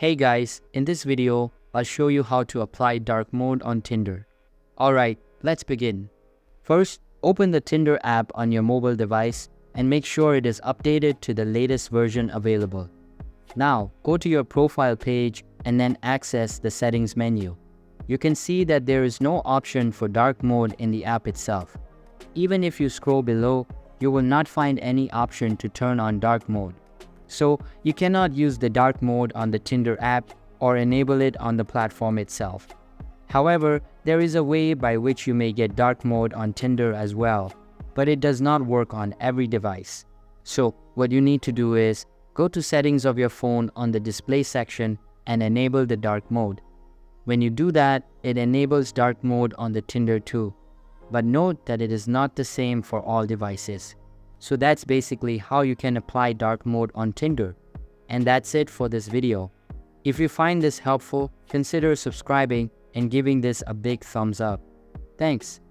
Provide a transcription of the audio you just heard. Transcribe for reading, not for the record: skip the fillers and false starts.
Hey guys, in this video, I'll show you how to apply dark mode on Tinder. Alright, let's begin. First, open the Tinder app on your mobile device and make sure it is updated to the latest version available. Now, go to your profile page and then access the settings menu. You can see that there is no option for dark mode in the app itself. Even if you scroll below, you will not find any option to turn on dark mode. So, you cannot use the dark mode on the Tinder app or enable it on the platform itself. However, there is a way by which you may get dark mode on Tinder as well, but it does not work on every device. So, what you need to do is, go to settings of your phone on the display section and enable the dark mode. When you do that, it enables dark mode on the Tinder too. But note that it is not the same for all devices. So that's basically how you can apply dark mode on Tinder. And that's it for this video. If you find this helpful, consider subscribing and giving this a big thumbs up. Thanks.